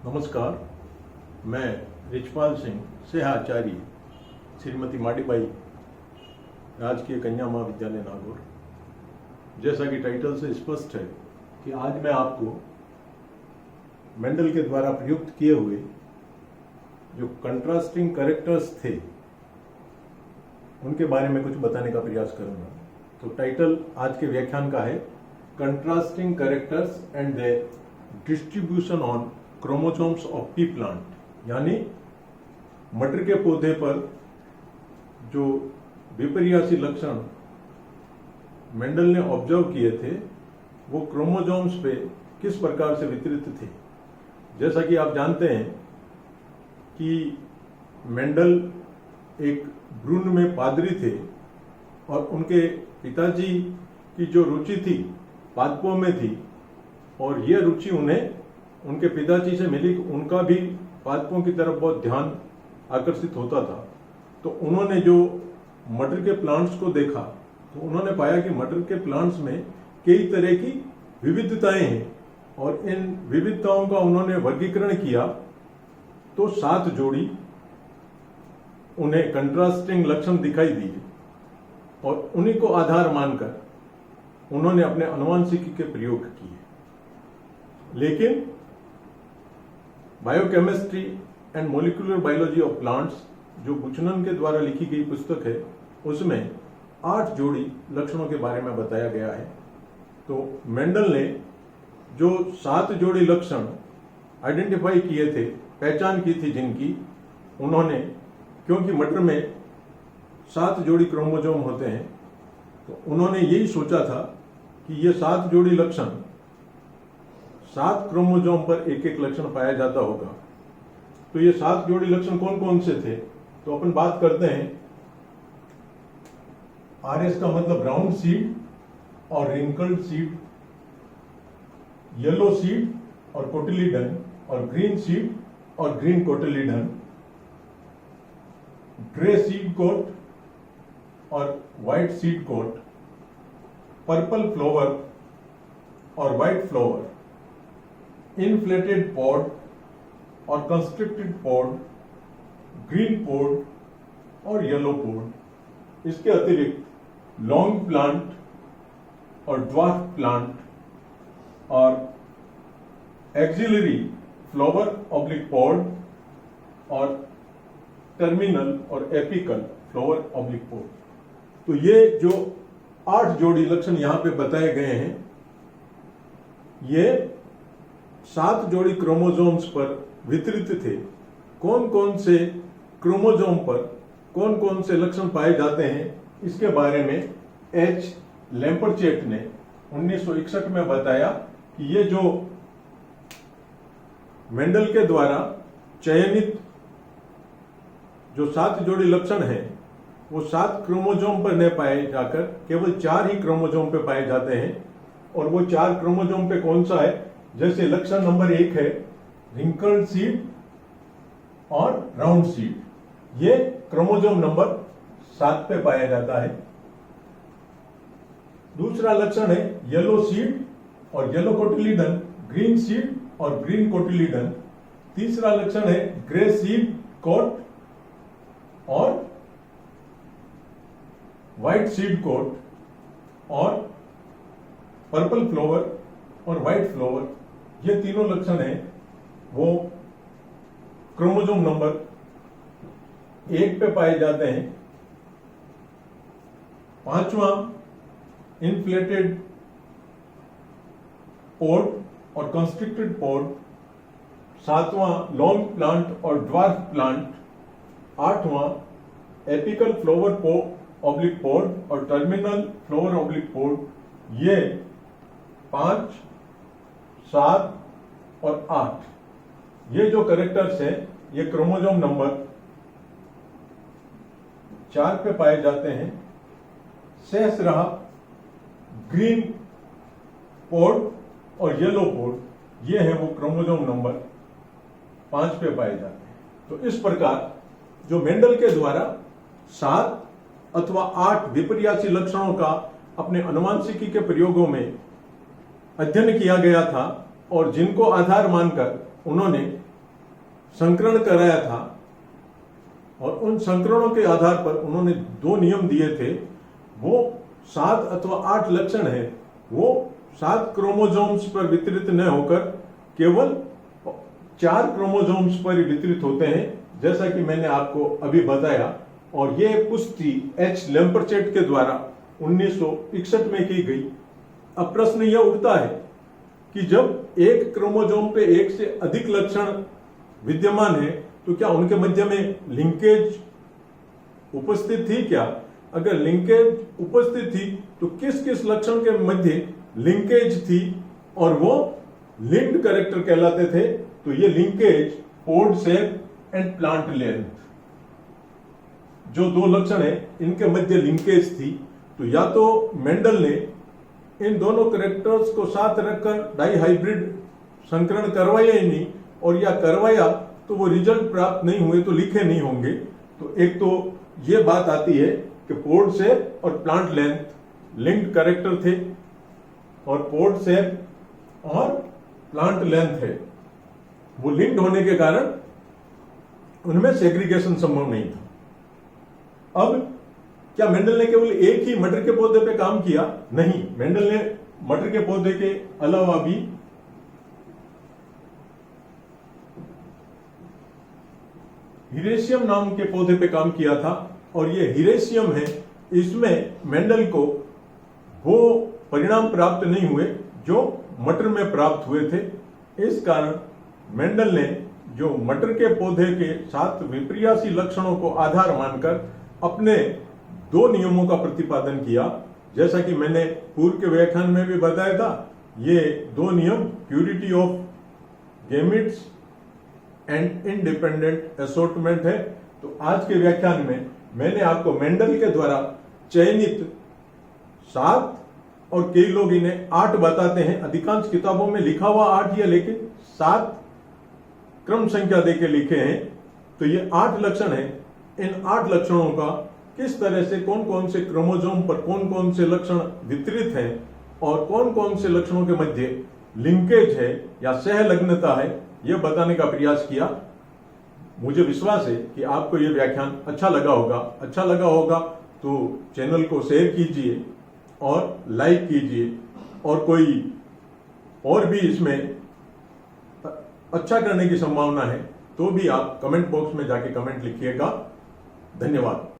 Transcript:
नमस्कार, मैं रिचपाल सिंह सेहाचार्य श्रीमती माडीबाई राजकीय कन्या महाविद्यालय नागौर। जैसा कि टाइटल से स्पष्ट है कि आज मैं आपको मेंडल के द्वारा प्रयुक्त किए हुए जो कंट्रास्टिंग कैरेक्टर्स थे उनके बारे में कुछ बताने का प्रयास करूंगा। तो टाइटल आज के व्याख्यान का है contrasting characters and there distribution on chromosomes of P plant, यानी मटर के पौधे पर जो विपर्यासी लक्षण मेंडल ने ऑब्जर्व किए थे वो क्रोमोसोम्स पे किस प्रकार से वितरित थे। जैसा कि आप जानते हैं कि मेंडल एक भ्रूण में पादरी थे और उनके पिताजी की जो रुचि थी पादपों में थी और यह रुचि उन्हें उनके पिताजी से मिली। उनका भी पादपों की तरफ बहुत ध्यान आकर्षित होता था। तो उन्होंने जो मटर के प्लांट्स को देखा तो उन्होंने पाया कि मटर के प्लांट्स में कई तरह की विविधताएं हैं और इन विविधताओं का उन्होंने वर्गीकरण किया तो 7 जोड़ी उन्हें कंट्रास्टिंग लक्षण दिखाई दिए और उन्हीं को आधार मानकर उन्होंने अपने अनुवांशिकी के प्रयोग किए। लेकिन biochemistry and molecular biology of plants जो बुचनन के द्वारा लिखी गई पुस्तक है उसमें 8 जोड़ी लक्षणों के बारे में बताया गया है। तो मेंडल ने जो 7 जोड़ी लक्षण आइडेंटिफाई किए थे, पहचान की थी जिनकी, उन्होंने क्योंकि मटर में 7 जोड़ी क्रोमोसोम होते हैं तो उन्होंने यही सोचा था कि ये 7 जोड़ी लक्षण 7 क्रोमोसोम पर एक एक लक्षण पाया जाता होगा। तो ये 7 जोड़ी लक्षण कौन कौन से थे, तो अपन बात करते हैं। आरएस का मतलब राउंड सीड और रिंकल्ड सीड, येलो सीड और कोटिलीडन, और ग्रीन सीड और green cotyledon, grey seed coat और white seed coat, purple flower और व्हाइट फ्लावर, इन्फ्लेटेड पॉड और कंस्ट्रिक्टेड पॉड, ग्रीन पॉड और येलो पॉड। इसके अतिरिक्त लॉन्ग प्लांट और ड्वार्फ प्लांट और एक्सिलरी फ्लावर ऑब्लिक पॉड और टर्मिनल और एपिकल फ्लावर ऑब्लिक पॉड। तो ये जो 8 जोड़ी लक्षण यहां पे बताए गए हैं, ये 7 जोड़ी क्रोमोसोम्स पर वितरित थे। कौन कौन से क्रोमोसोम पर कौन कौन से लक्षण पाए जाते हैं इसके बारे में एच लैम्पर्चेट ने 1961 में बताया कि ये जो मेंडल के द्वारा चयनित जो 7 जोड़ी लक्षण हैं वो 7 क्रोमोसोम पर न पाए जाकर केवल 4 ही क्रोमोसोम पे पाए जाते हैं। और वो 4 क्रोमोसोम पे कौन सा है, जैसे लक्षण नंबर 1 है रिंकल्ड सीड और राउंड सीड, ये क्रोमोसोम नंबर 7 पे पाया जाता है। दूसरा लक्षण है येलो सीड और येलो कोटिलीडन, ग्रीन सीड और ग्रीन कोटिलीडन। तीसरा लक्षण है ग्रे सीड कोट और व्हाइट सीड कोट और पर्पल फ्लावर और व्हाइट फ्लावर। ये तीनों लक्षण हैं वो क्रोमोसोम नंबर 1 पे पाए जाते हैं। 5वां इन्फ्लेटेड पॉड और कंस्ट्रिक्टेड पॉड, 7वां लॉन्ग प्लांट और ड्वार्फ प्लांट, 8वां एपिकल फ्लावर ऑब्लिक पॉड और टर्मिनल फ्लावर ऑब्लिक पॉड। ये 5, 7 और 8 ये जो कैरेक्टर्स हैं ये क्रोमोसोम नंबर 4 पे पाए जाते हैं। शेष रहा ग्रीन पॉड और येलो पॉड, ये है वो क्रोमोसोम नंबर 5 पे पाए जाते हैं। तो इस प्रकार जो मेंडल के द्वारा 7 अथवा 8 विपर्यासी लक्षणों का अपने अनुवांशिकी के प्रयोगों में अध्ययन किया गया था और जिनको आधार मानकर उन्होंने संकरण कराया था और उन संकरणों के आधार पर उन्होंने 2 नियम दिए थे। वो 7 अथवा 8 लक्षण है, वो 7 क्रोमोसोम्स पर वितरित न होकर केवल 4 क्रोमोसोम्स पर वितरित होते हैं, जैसा कि मैंने आपको अभी बताया। और ये पुष्टि एच लैम्पर्चेट के द्वारा 1961 में की गई। अब प्रश्न यह उठता है कि जब एक क्रोमोसोम पे एक से अधिक लक्षण विद्यमान है तो क्या उनके मध्य में लिंकेज उपस्थित थी क्या? अगर लिंकेज उपस्थित थी तो किस किस लक्षण के मध्य लिंकेज थी और वो लिंक्ड कैरेक्टर कहलाते थे? तो ये linkage pod shape and plant length, जो 2 लक्षण है इनके मध्य लिंकेज थी। तो या तो मेंडल ने इन दोनों कैरेक्टर्स को साथ रखकर डाइहाइब्रिड संकरण करवाया ही नहीं, और या करवाया तो वो रिजल्ट प्राप्त नहीं हुए तो लिखे नहीं होंगे। तो एक तो ये बात आती है कि पोड शेप और प्लांट लेंथ लिंक्ड कैरेक्टर थे, और पोड शेप और प्लांट लेंथ है वो लिंक्ड होने के कारण उनमें सेग्रीगेशन संभव नहीं था। अब क्या मेंडल ने केवल एक ही मटर के पौधे पे काम किया? नहीं, मेंडल ने मटर के पौधे के अलावा भी हिरेशियम नाम के पौधे पे काम किया था। और ये हिरेशियम है, इसमें मेंडल को वो परिणाम प्राप्त नहीं हुए जो मटर में प्राप्त हुए थे। इस कारण मेंडल ने जो मटर के पौधे के 7 विपर्यासी लक्षणों को आधार मानकर अपने 2 नियमों का प्रतिपादन किया। जैसा कि मैंने पूर्व के व्याख्यान में भी बताया था, ये 2 नियम purity of gametes and independent assortment है। तो आज के व्याख्यान में मैंने आपको मेंडल के द्वारा चयनित 7 और कई लोग इन्हें 8 बताते हैं, अधिकांश किताबों में लिखा हुआ 8 ही है, लेकिन 7 क्रम संख्या देके लिखे हैं। तो ये 8 लक्षण हैं। इन 8 लक्षणों का किस तरह से कौन कौन से क्रोमोसोम पर कौन कौन से लक्षण वितरित हैं और कौन कौन से लक्षणों के मध्य लिंकेज है या सहलग्नता है, यह बताने का प्रयास किया। मुझे विश्वास है कि आपको यह व्याख्यान अच्छा लगा होगा। अच्छा लगा होगा तो चैनल को शेयर कीजिए और लाइक कीजिए, और कोई और भी इसमें अच्छा करने की संभावना है तो भी आप कमेंट बॉक्स में जाके कमेंट लिखिएगा। धन्यवाद।